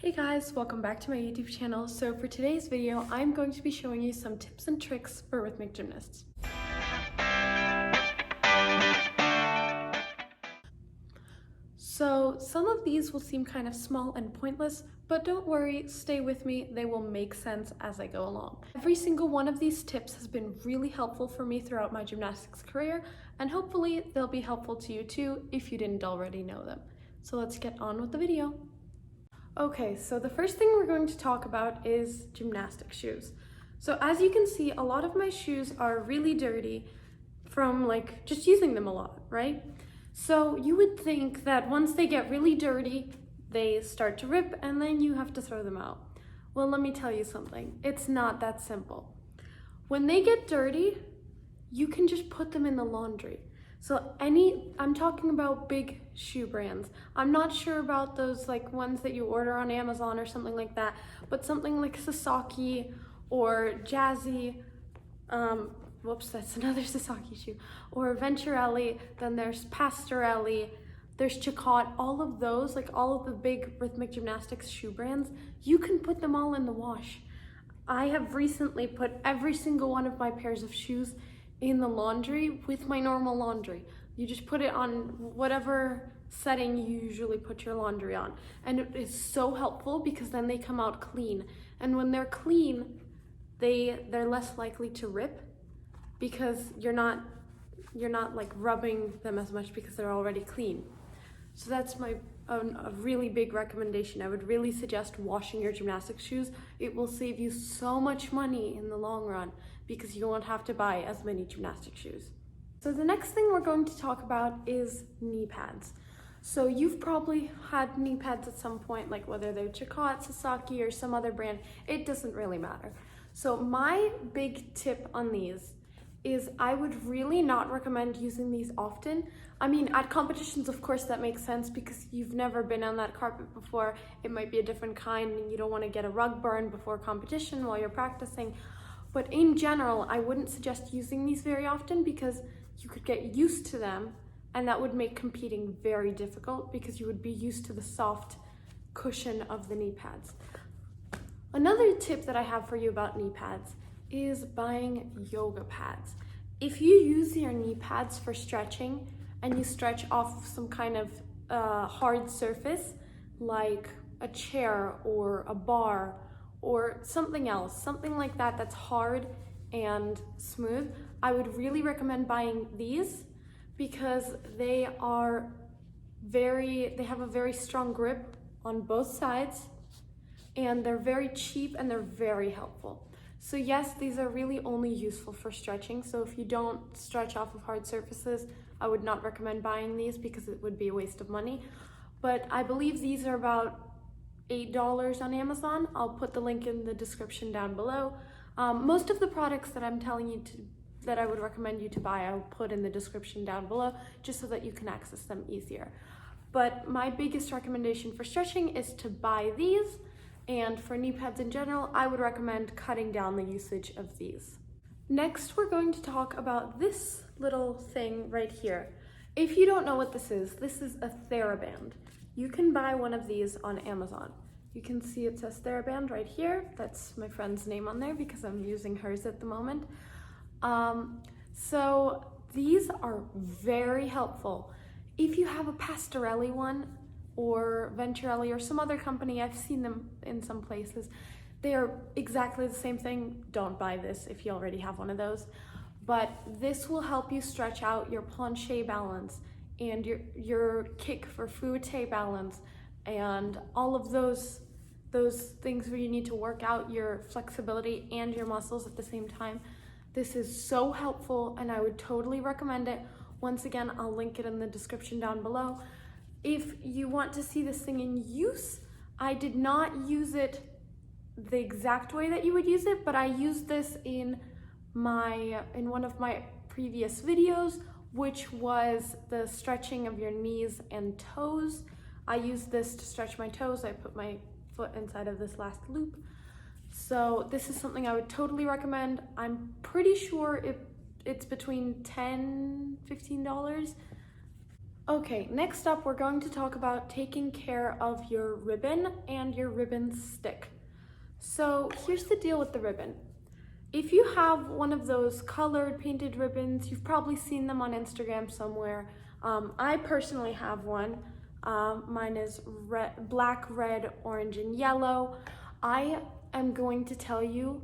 Hey guys, welcome back to my YouTube channel. So for today's video, I'm going to be showing you some tips and tricks for rhythmic gymnasts. So some of these will seem kind of small and pointless, but don't worry, stay with me, they will make sense as I go along. Every single one of these tips has been really helpful for me throughout my gymnastics career, and hopefully they'll be helpful to you too if you didn't already know them. So let's get on with the video. Okay, so the first thing we're going to talk about is gymnastic shoes. So as you can see, a lot of my shoes are really dirty from just using them a lot, right? So you would think that once they get really dirty, they start to rip and then you have to throw them out. Well, let me tell you something. It's not that simple. When they get dirty, you can just put them in the laundry. So I'm talking about big shoe brands. I'm not sure about those ones that you order on Amazon or something like that, but something like Sasaki or Jazzy, whoops, that's another Sasaki shoe, or Venturelli, then there's Pastorelli, there's Chicot, all of those, all of the big rhythmic gymnastics shoe brands, you can put them all in the wash. I have recently put every single one of my pairs of shoes in the laundry with my normal laundry. You just put it on whatever setting you usually put your laundry on. And it is so helpful because then they come out clean. And when they're clean, they're less likely to rip because you're not rubbing them as much because they're already clean. So that's a really big recommendation. I would really suggest washing your gymnastics shoes. It will save you so much money in the long run because you won't have to buy as many gymnastic shoes. So the next thing we're going to talk about is knee pads. So you've probably had knee pads at some point, whether they're Chicot, Sasaki, or some other brand, it doesn't really matter. So my big tip on these is I would really not recommend using these often. I mean, at competitions, of course, that makes sense because you've never been on that carpet before. It might be a different kind and you don't want to get a rug burn before competition while you're practicing. But in general, I wouldn't suggest using these very often because you could get used to them and that would make competing very difficult because you would be used to the soft cushion of the knee pads. Another tip that I have for you about knee pads is buying yoga pads. If you use your knee pads for stretching and you stretch off some kind of hard surface like a chair or a bar or something else, something like that that's hard and smooth, I would really recommend buying these because they have a very strong grip on both sides and they're very cheap and they're very helpful. So yes, these are really only useful for stretching. So if you don't stretch off of hard surfaces, I would not recommend buying these because it would be a waste of money. But I believe these are about $8 on Amazon. I'll put the link in the description down below. Most of the products that I'm telling you that I would recommend you to buy, I'll put in the description down below just so that you can access them easier. But my biggest recommendation for stretching is to buy these. And for knee pads in general, I would recommend cutting down the usage of these. Next, we're going to talk about this little thing right here. If you don't know what this is a Theraband. You can buy one of these on Amazon. You can see it says Theraband right here. That's my friend's name on there because I'm using hers at the moment. So these are very helpful. If you have a Pastorelli one, or Venturelli or some other company, I've seen them in some places. They are exactly the same thing. Don't buy this if you already have one of those. But this will help you stretch out your planche balance and your kick for fouette balance and all of those things where you need to work out your flexibility and your muscles at the same time. This is so helpful and I would totally recommend it. Once again, I'll link it in the description down below. If you want to see this thing in use, I did not use it the exact way that you would use it, but I used this in one of my previous videos, which was the stretching of your knees and toes. I used this to stretch my toes. I put my foot inside of this last loop. So this is something I would totally recommend. I'm pretty sure it's between $10–15. Okay, next up we're going to talk about taking care of your ribbon and your ribbon stick. So here's the deal with the ribbon. If you have one of those colored painted ribbons, you've probably seen them on Instagram somewhere. I personally have one. Mine is black, red, orange, and yellow. I am going to tell you,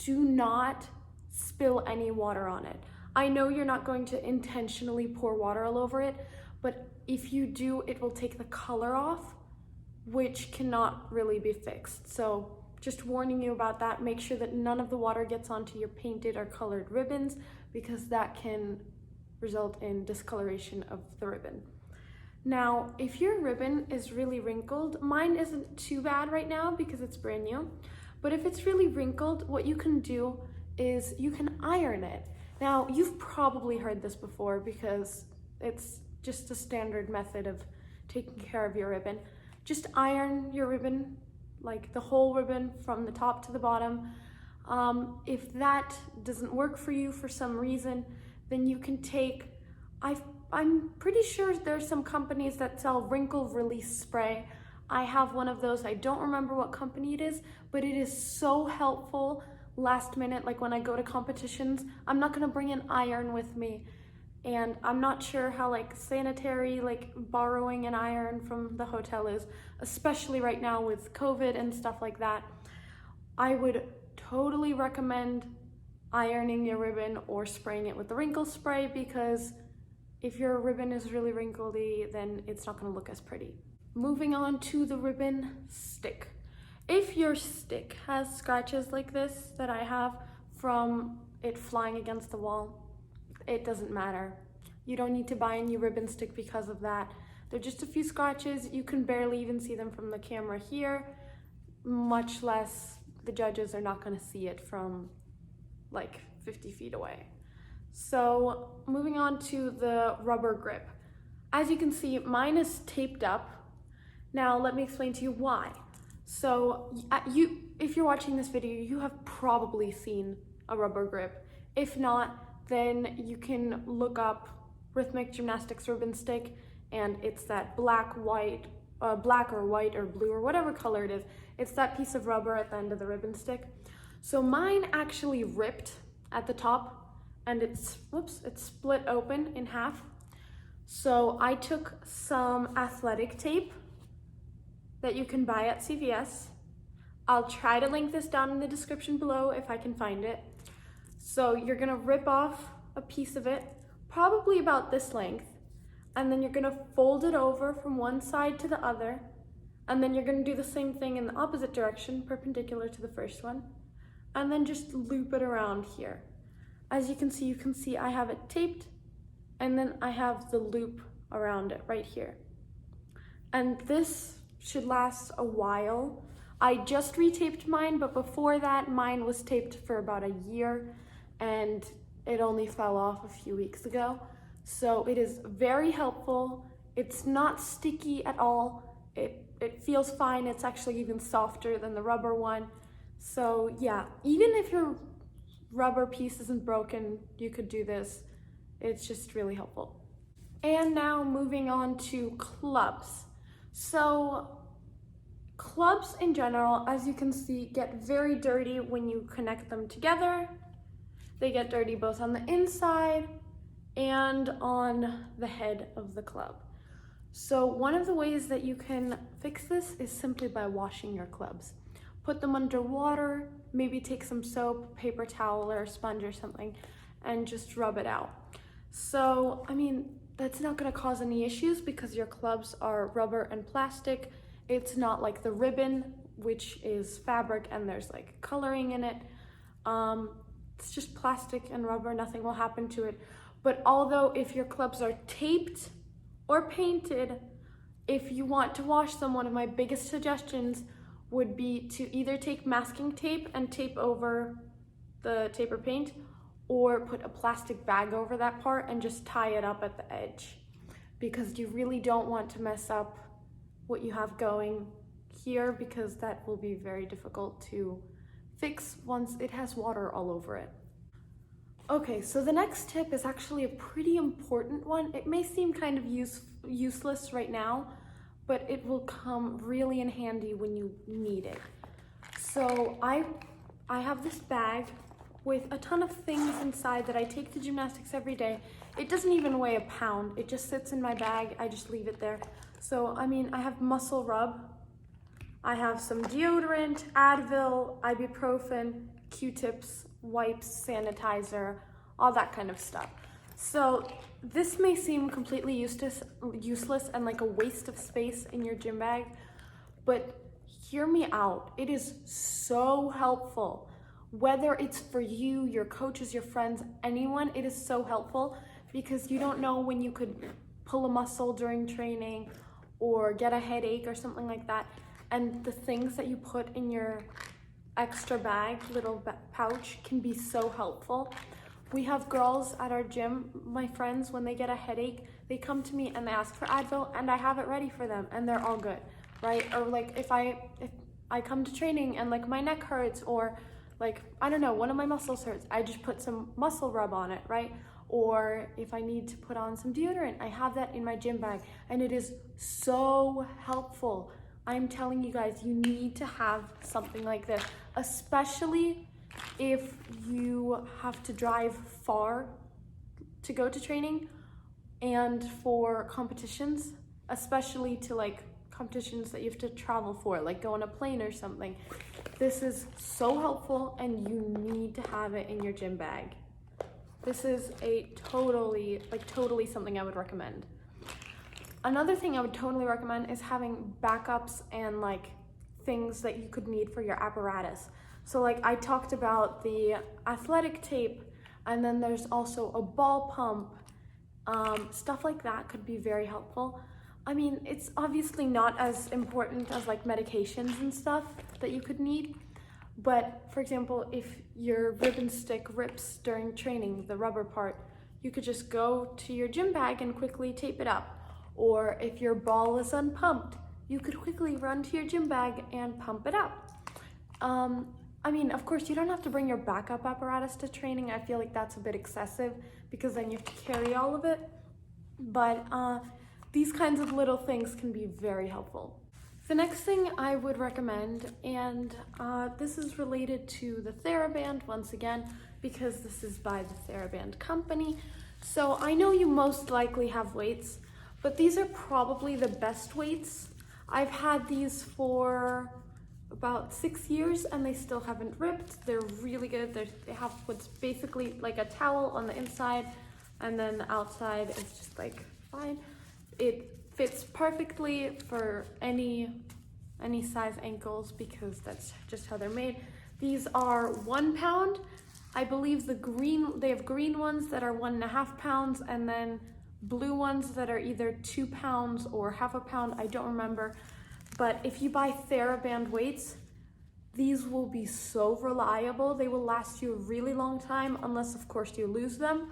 do not spill any water on it. I know you're not going to intentionally pour water all over it, but if you do, it will take the color off, which cannot really be fixed. So just warning you about that. Make sure that none of the water gets onto your painted or colored ribbons, because that can result in discoloration of the ribbon. Now, if your ribbon is really wrinkled, mine isn't too bad right now because it's brand new, but if it's really wrinkled, what you can do is you can iron it. Now, you've probably heard this before because it's just a standard method of taking care of your ribbon. Just iron your ribbon, like the whole ribbon from the top to the bottom. If that doesn't work for you for some reason, then you can take, I'm pretty sure there's some companies that sell wrinkle release spray. I have one of those. I don't remember what company it is, but it is so helpful last minute. Like when I go to competitions, I'm not gonna bring an iron with me. And I'm not sure how sanitary, borrowing an iron from the hotel is, especially right now with COVID and stuff like that. I would totally recommend ironing your ribbon or spraying it with the wrinkle spray, because if your ribbon is really wrinkly, then it's not gonna look as pretty. Moving on to the ribbon stick. If your stick has scratches like this that I have from it flying against the wall, it doesn't matter. You don't need to buy a new ribbon stick because of that. They're just a few scratches. You can barely even see them from the camera here, much less the judges are not gonna see it from 50 feet away. So moving on to the rubber grip. As you can see, mine is taped up. Now let me explain to you why. So if you're watching this video, you have probably seen a rubber grip. If not, then you can look up Rhythmic Gymnastics ribbon stick, and it's that black or white or blue or whatever color it is. It's that piece of rubber at the end of the ribbon stick. So mine actually ripped at the top, and it's split open in half. So I took some athletic tape that you can buy at CVS. I'll try to link this down in the description below if I can find it. So you're gonna rip off a piece of it, probably about this length, and then you're gonna fold it over from one side to the other, and then you're gonna do the same thing in the opposite direction, perpendicular to the first one, and then just loop it around here. As you can see I have it taped, and then I have the loop around it right here. And this should last a while. I just retaped mine, but before that, mine was taped for about a year, and it only fell off a few weeks ago. So it is very helpful. It's not sticky at all. It feels fine. It's actually even softer than the rubber one. So yeah, even if your rubber piece isn't broken, you could do this. It's just really helpful. And now moving on to clubs. So clubs in general, as you can see, get very dirty when you connect them together. They get dirty both on the inside and on the head of the club. So one of the ways that you can fix this is simply by washing your clubs. Put them under water, maybe take some soap, paper towel, or a sponge or something, and just rub it out. So, I mean, that's not gonna cause any issues because your clubs are rubber and plastic. It's not like the ribbon, which is fabric and there's coloring in it. It's just plastic and rubber, nothing will happen to it. But although if your clubs are taped or painted, if you want to wash them, one of my biggest suggestions would be to either take masking tape and tape over the tape or paint, or put a plastic bag over that part and just tie it up at the edge, because you really don't want to mess up what you have going here, because that will be very difficult to fix once it has water all over it. Okay, so the next tip is actually a pretty important one. It may seem kind of useless right now, but it will come really in handy when you need it. So I have this bag with a ton of things inside that I take to gymnastics every day. It doesn't even weigh a pound. It just sits in my bag. I just leave it there. So, I mean, I have muscle rub. I have some deodorant, Advil, ibuprofen, Q-tips, wipes, sanitizer, all that kind of stuff. So this may seem completely useless and like a waste of space in your gym bag, but hear me out. It is so helpful. Whether it's for you, your coaches, your friends, anyone, it is so helpful because you don't know when you could pull a muscle during training or get a headache or something like that. And the things that you put in your extra bag, little pouch, can be so helpful. We have girls at our gym, my friends, when they get a headache, they come to me and they ask for Advil and I have it ready for them and they're all good, right? Or like if I come to training and like my neck hurts or like, I don't know, one of my muscles hurts, I just put some muscle rub on it, right? Or if I need to put on some deodorant, I have that in my gym bag and it is so helpful. I'm telling you guys, you need to have something like this, especially if you have to drive far to go to training and for competitions, especially to like competitions that you have to travel for, like go on a plane or something. This is so helpful and you need to have it in your gym bag. This is a totally something I would recommend. Another thing I would totally recommend is having backups and like things that you could need for your apparatus. So like I talked about the athletic tape, and then there's also a ball pump. Stuff like that could be very helpful. I mean, it's obviously not as important as like medications and stuff that you could need. But for example, if your ribbon stick rips during training, the rubber part, you could just go to your gym bag and quickly tape it up. Or if your ball is unpumped, you could quickly run to your gym bag and pump it up. I mean, of course, you don't have to bring your backup apparatus to training. I feel like that's a bit excessive because then you have to carry all of it. But these kinds of little things can be very helpful. The next thing I would recommend, and this is related to the Theraband once again, because this is by the Theraband company. So I know you most likely have weights, but these are probably the best weights. I've had these for about 6 years and they still haven't ripped. They're really good. They have what's basically like a towel on the inside, and then the outside is just like fine. It fits perfectly for any size ankles because that's just how they're made. These are 1 pound. I believe they have green ones that are 1.5 pounds, and then blue ones that are either 2 pounds or half a pound. I don't remember. But if you buy Theraband weights, these will be so reliable. They will last you a really long time, unless of course you lose them.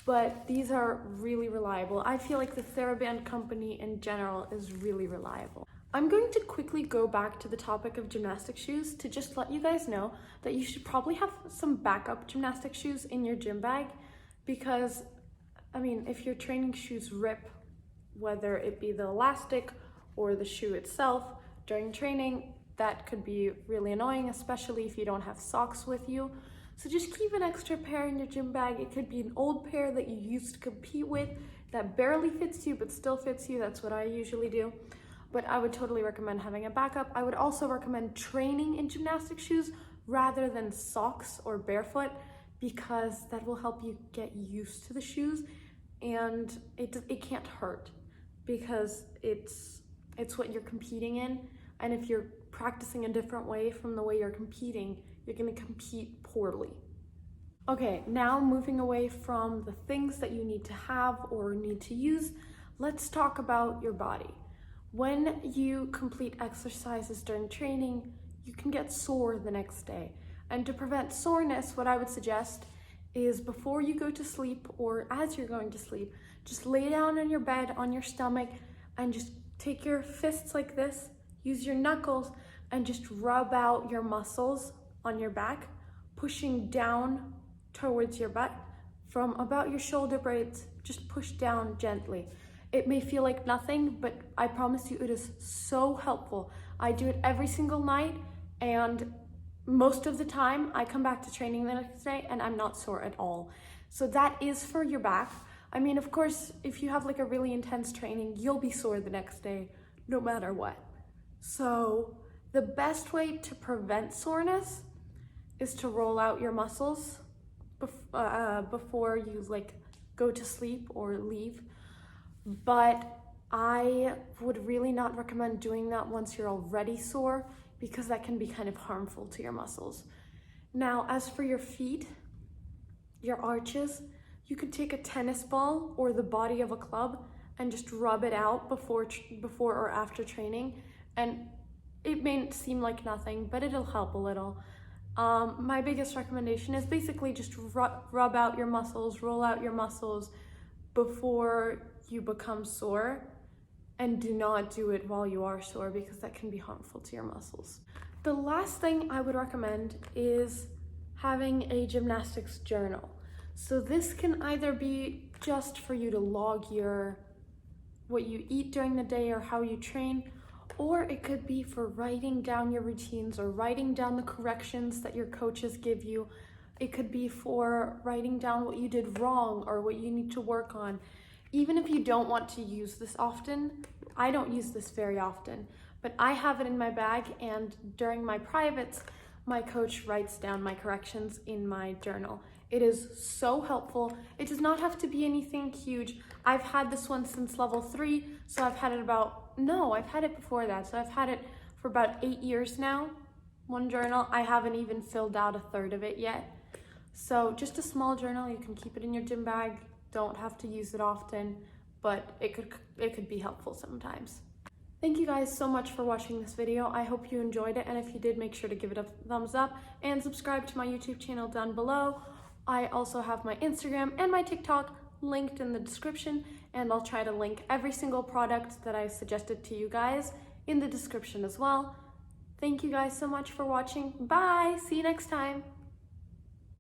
But these are really reliable. I feel like the Theraband company in general is really reliable. I'm going to quickly go back to the topic of gymnastic shoes to just let you guys know that you should probably have some backup gymnastic shoes in your gym bag because, I mean, if your training shoes rip, whether it be the elastic or the shoe itself during training, that could be really annoying, especially if you don't have socks with you. So just keep an extra pair in your gym bag. It could be an old pair that you used to compete with that barely fits you but still fits you. That's what I usually do. But I would totally recommend having a backup. I would also recommend training in gymnastic shoes rather than socks or barefoot because that will help you get used to the shoes, and it can't hurt because it's what you're competing in. And if you're practicing a different way from the way you're competing, you're gonna compete poorly. Okay, now moving away from the things that you need to have or need to use, let's talk about your body. When you complete exercises during training, you can get sore the next day. And to prevent soreness, what I would suggest is before you go to sleep or as you're going to sleep, just lay down on your bed on your stomach and just take your fists like this, use your knuckles, and just rub out your muscles on your back, pushing down towards your butt from about your shoulder blades. Just push down gently. It may feel like nothing, but I promise you it is so helpful. I do it every single night, and most of the time I come back to training the next day and I'm not sore at all. So that is for your back. I mean, of course, if you have like a really intense training, you'll be sore the next day, no matter what. So the best way to prevent soreness is to roll out your muscles before you like go to sleep or leave. But I would really not recommend doing that once you're already sore, because that can be kind of harmful to your muscles. Now, as for your feet, your arches, you could take a tennis ball or the body of a club and just rub it out before or after training. And it may seem like nothing, but it'll help a little. My biggest recommendation is basically just rub out your muscles, roll out your muscles before you become sore, and do not do it while you are sore, because that can be harmful to your muscles. The last thing I would recommend is having a gymnastics journal. So this can either be just for you to log what you eat during the day or how you train, or it could be for writing down your routines or writing down the corrections that your coaches give you. It could be for writing down what you did wrong or what you need to work on. Even if you don't want to use this often, I don't use this very often, but I have it in my bag, and during my privates, my coach writes down my corrections in my journal. It is so helpful. It does not have to be anything huge. I've had this one since level 3, so I've had it I've had it before that. So I've had it for about 8 years now, one journal. I haven't even filled out a third of it yet. So just a small journal, you can keep it in your gym bag. Don't have to use it often, but it could be helpful sometimes. Thank you guys so much for watching this video. I hope you enjoyed it, and if you did, make sure to give it a thumbs up and subscribe to my YouTube channel down below. I also have my Instagram and my TikTok linked in the description, and I'll try to link every single product that I suggested to you guys in the description as well. Thank you guys so much for watching. Bye! See you next time!